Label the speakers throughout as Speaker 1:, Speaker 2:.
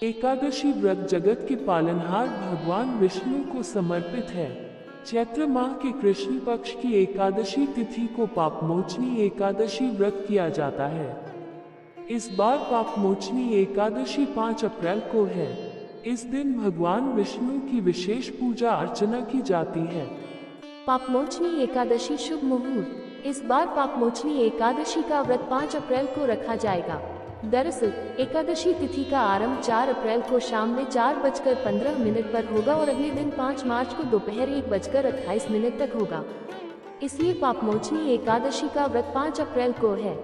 Speaker 1: एकादशी व्रत जगत के पालनहार भगवान विष्णु को समर्पित है। चैत्र माह के कृष्ण पक्ष की एकादशी तिथि को पापमोचनी एकादशी व्रत किया जाता है। इस बार पापमोचनी एकादशी 5 अप्रैल को है। इस दिन भगवान विष्णु की विशेष पूजा अर्चना की जाती है।
Speaker 2: पापमोचनी एकादशी शुभ मुहूर्त। इस बार पापमोचनी एकादशी का व्रत 5 अप्रैल को रखा जाएगा। दरअसल एकादशी तिथि का आरंभ 4 अप्रैल को शाम में 4:15 पर होगा और अगले दिन 5 मार्च को दोपहर 1:28 तक होगा। इसलिए पापमोचनी एकादशी का व्रत 5 अप्रैल को है।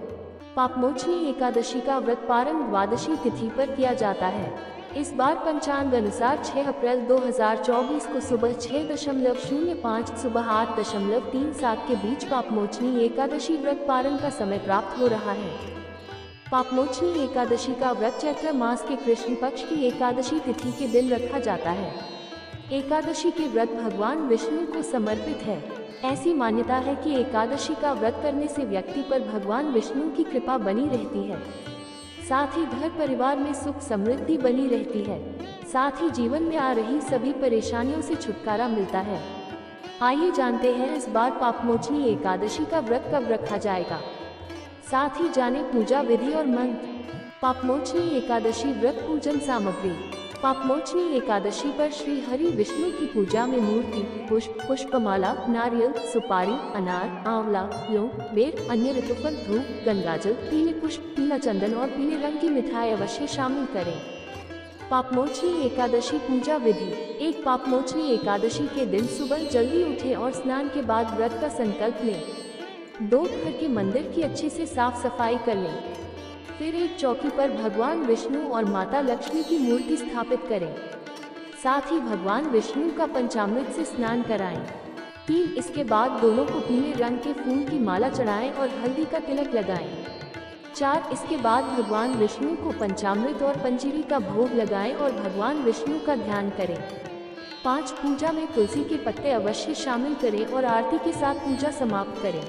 Speaker 2: पापमोचनी एकादशी का व्रत पारण द्वादशी तिथि पर किया जाता है। इस बार पंचांग अनुसार 6 अप्रैल 2024 को सुबह 6:05 सुबह 8:37 के बीच पापमोचनी एकादशी व्रत पारण का समय प्राप्त हो रहा है। पापमोचनी एकादशी का व्रत चैत्र मास के कृष्ण पक्ष की एकादशी तिथि के दिन रखा जाता है। एकादशी के व्रत भगवान विष्णु को समर्पित है। ऐसी मान्यता है कि एकादशी का व्रत करने से व्यक्ति पर भगवान विष्णु की कृपा बनी रहती है। साथ ही घर परिवार में सुख समृद्धि बनी रहती है। साथ ही जीवन में आ रही सभी परेशानियों से छुटकारा मिलता है। आइए जानते हैं इस बार पापमोचनी एकादशी का व्रत कब रखा जाएगा। साथ ही जाने पूजा विधि और मंत्र। पापमोचनी एकादशी व्रत पूजन सामग्री। पापमोचनी एकादशी पर श्री हरि विष्णु की पूजा में मूर्ति, पुष्प, पुष्पमाला, नारियल, सुपारी, अनार, आंवला, लौंग, बेर, अन्य ऋतुफल, धूप, गंगाजल, पीले पुष्प, पीला चंदन और पीले रंग की मिठाई अवश्य शामिल करें। पापमोचनी एकादशी पूजा विधि। एक पापमोचनी एकादशी के दिन सुबह जल्दी उठें और स्नान के बाद व्रत का संकल्प लें। 2 घर के मंदिर की अच्छे से साफ सफाई कर लें। फिर एक चौकी पर भगवान विष्णु और माता लक्ष्मी की मूर्ति स्थापित करें। साथ ही भगवान विष्णु का पंचामृत से स्नान कराएं। 3 इसके बाद दोनों को पीले रंग के फूल की माला चढ़ाएं और हल्दी का तिलक लगाएं। 4 इसके बाद भगवान विष्णु को पंचामृत और पंजीरी का भोग लगाएं और भगवान विष्णु का ध्यान करें। 5 पूजा में तुलसी के पत्ते अवश्य शामिल करें और आरती के साथ पूजा समाप्त करें।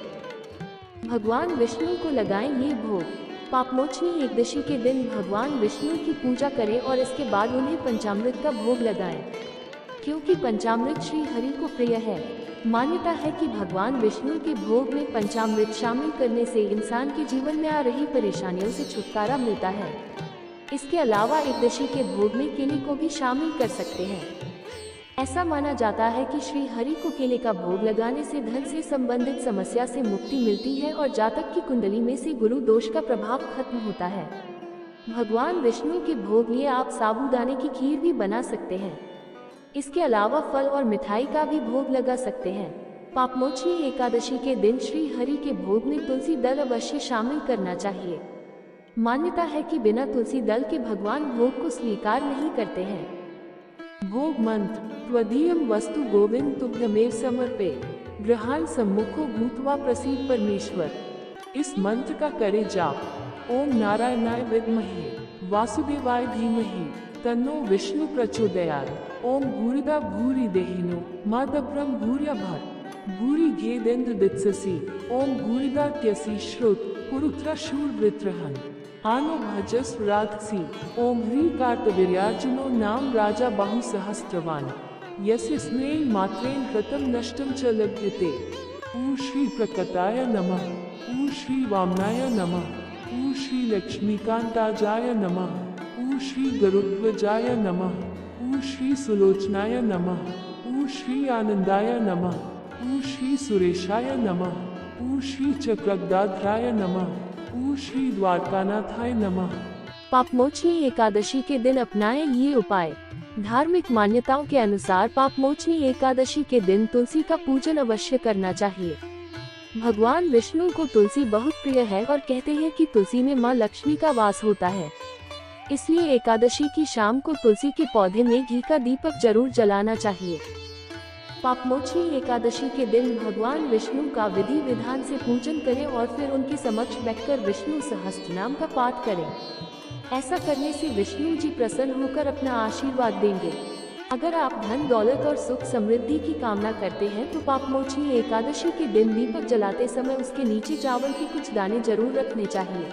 Speaker 2: भगवान विष्णु को लगाएं ये भोग। पापमोचनी एकादशी के दिन भगवान विष्णु की पूजा करें और इसके बाद उन्हें पंचामृत का भोग लगाएं, क्योंकि पंचामृत श्री हरि को प्रिय है। मान्यता है कि भगवान विष्णु के भोग में पंचामृत शामिल करने से इंसान के जीवन में आ रही परेशानियों से छुटकारा मिलता है। इसके अलावा एकादशी के भोग में केले को भी शामिल कर सकते हैं। ऐसा माना जाता है कि श्री हरि को केले का भोग लगाने से धन से संबंधित समस्या से मुक्ति मिलती है और जातक की कुंडली में से गुरु दोष का प्रभाव खत्म होता है। भगवान विष्णु के भोग लिए आप साबूदाने की खीर भी बना सकते हैं। इसके अलावा फल और मिठाई का भी भोग लगा सकते हैं। पापमोचनी एकादशी के दिन श्री हरि के भोग में तुलसी दल अवश्य शामिल करना चाहिए। मान्यता है कि बिना तुलसी दल के भगवान भोग को स्वीकार नहीं करते हैं। भोग मंत्र। त्वदीयं वस्तु गोविंद तुभ्यमेव समर्पे, गृहाण सम्मुखो भूत्वा प्रसीद परमेश्वर। इस मंत्र का करे जाप। ओम नारायणाय विद्महे वासुदेवाय धीमहि तन्नो विष्णु प्रचोदयात्। ओम भूरिदा भूरि देहिनो मादभ्रम भूर्यभट् भूरि घेदेन्द्र दित्ससि। ओम भूरिदा त्यसि श्रुत पुरुत्र शूरवृत्रहन् आनो भजस राधसी। ओम ह्री कार्तवीर्यार्जुनो नाम राजा बाहु सहस्त्रवान यस्य स्नेह मात्रेण हृतम नष्टम च लभ्यते। ऊ श्री प्रकटाय नमः। ऊ श्री वामनाय नमः। ऊ श्री लक्ष्मीकांताजाय नमः। ऊ श्री गरुध्वजाय नमः। ऊ श्री सुलोचनाय नमः। ऊ श्री आनंदाय नमः। ऊ श्री सुरेशाय नमः। ऊ श्री चक्रगदाधराय नमः। ऊ श्री द्वारकानाथाय नमः। पापमोचनी एकादशी के दिन अपनाएं ये उपाय। धार्मिक मान्यताओं के अनुसार पापमोचनी एकादशी के दिन तुलसी का पूजन अवश्य करना चाहिए। भगवान विष्णु को तुलसी बहुत प्रिय है और कहते हैं कि तुलसी में मां लक्ष्मी का वास होता है। इसलिए एकादशी की शाम को तुलसी के पौधे में घी का दीपक जरूर जलाना चाहिए। पापमोचनी एकादशी के दिन भगवान विष्णु का विधि विधान से पूजन करें और फिर उनके समक्ष बैठकर विष्णु सहस्त्रनाम का पाठ करें। ऐसा करने से विष्णु जी प्रसन्न होकर अपना आशीर्वाद देंगे। अगर आप धन दौलत और सुख समृद्धि की कामना करते हैं तो पापमोचनी एकादशी के दिन दीपक जलाते समय उसके नीचे चावल के कुछ दाने जरूर रखने चाहिए।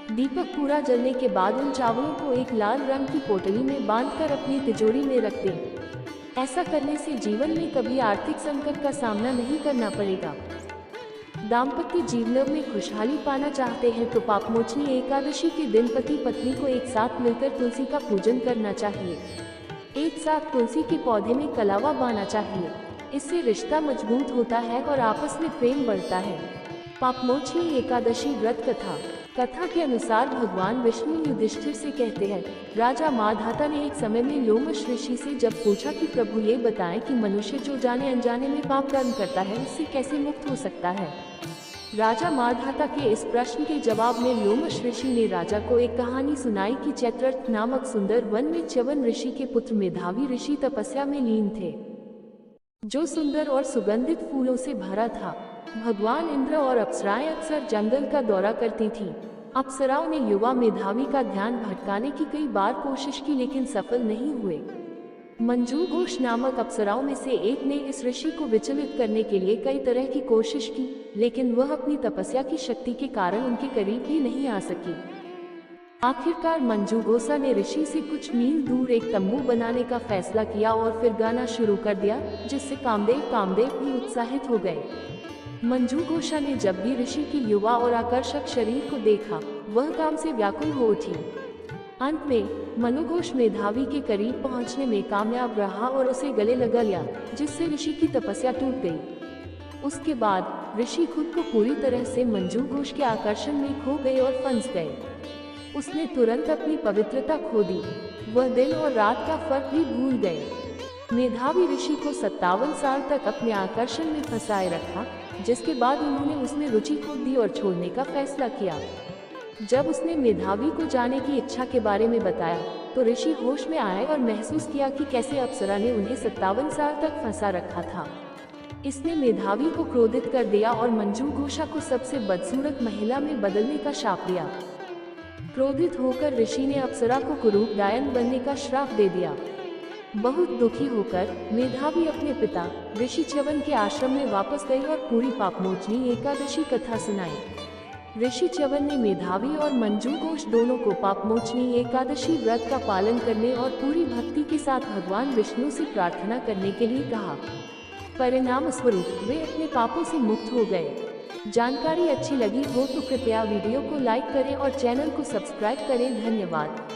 Speaker 2: दीपक पूरा जलने के बाद उन चावलों को एक लाल रंग की पोटली में बांधकर अपनी तिजोरी में रख दें। ऐसा करने से जीवन में कभी आर्थिक संकट का सामना नहीं करना पड़ेगा। दाम्पत्य जीवन में खुशहाली पाना चाहते हैं तो पापमोचनी एकादशी के दिन पति पत्नी को एक साथ मिलकर तुलसी का पूजन करना चाहिए। एक साथ तुलसी के पौधे में कलावा बांधना चाहिए। इससे रिश्ता मजबूत होता है और आपस में प्रेम बढ़ता है। पापमोचनी एकादशी व्रत कथा के अनुसार भगवान विष्णु युधिष्ठिर से कहते हैं, राजा माधाता ने एक समय में लोमश ऋषि से जब पूछा कि प्रभु ये बताएं कि मनुष्य जो जाने अनजाने में पाप कर्म करता है उससे कैसे मुक्त हो सकता है। राजा माधाता के इस प्रश्न के जवाब में लोमश ऋषि ने राजा को एक कहानी सुनाई कि चैत्ररथ नामक सुंदर वन में च्यवन ऋषि के पुत्र मेधावी ऋषि तपस्या में लीन थे, जो सुंदर और सुगंधित फूलों से भरा था। भगवान इंद्र और अप्सराएं अक्सर जंगल का दौरा करती थीं। अप्सराओं ने युवा मेधावी का ध्यान भटकाने की कई बार कोशिश की लेकिन सफल नहीं हुए। मंजूघोष नामक अप्सराओं में से एक ने इस ऋषि को विचलित करने के लिए कई तरह की कोशिश की, लेकिन वह अपनी तपस्या की शक्ति के कारण उनके करीब भी नहीं आ सकी। आखिरकार मंजूघोषा ने ऋषि से कुछ मील दूर एक तंबू बनाने का फैसला किया और फिर गाना शुरू कर दिया, जिससे कामदेव भी उत्साहित हो गए। मंजूघोषा ने जब भी ऋषि की युवा और आकर्षक शरीर को देखा, वह काम से व्याकुल हो उठी। अंत में मनुघोष मेधावी के करीब पहुंचने में कामयाब रहा और उसे गले लगा लिया, जिससे ऋषि की तपस्या टूट गई। उसके बाद ऋषि खुद को पूरी तरह से मंजूघोष के आकर्षण में खो गए और फंस गए। उसने तुरंत अपनी पवित्रता खो दी। वह दिन और रात का फर्क भी भूल गए। मेधावी ऋषि को 57 साल तक अपने आकर्षण में फंसाए रखा, जिसके बाद उन्होंने उसमें रुचि खो दी और छोड़ने का फैसला किया। जब उसने मेधावी को जाने की इच्छा के बारे में बताया तो ऋषि होश में आए और महसूस किया कि कैसे अप्सरा ने उन्हें 57 साल तक फंसा रखा था। इसने मेधावी को क्रोधित कर दिया और मंजूघोषा को सबसे बदसूरत महिला में बदलने का शाप दिया। क्रोधित होकर ऋषि ने अप्सरा को कुरूप डायन बनने का श्राप दे दिया। बहुत दुखी होकर मेधावी अपने पिता ऋषि च्यवन के आश्रम में वापस गई और पूरी पापमोचनी एकादशी कथा सुनाई। ऋषि च्यवन ने मेधावी और मंजूघोष दोनों को पापमोचनी एकादशी व्रत का पालन करने और पूरी भक्ति के साथ भगवान विष्णु से प्रार्थना करने के लिए कहा। परिणाम स्वरूप वे अपने पापों से मुक्त हो गए। जानकारी अच्छी लगी हो तो कृपया वीडियो को लाइक करें और चैनल को सब्सक्राइब करें। धन्यवाद।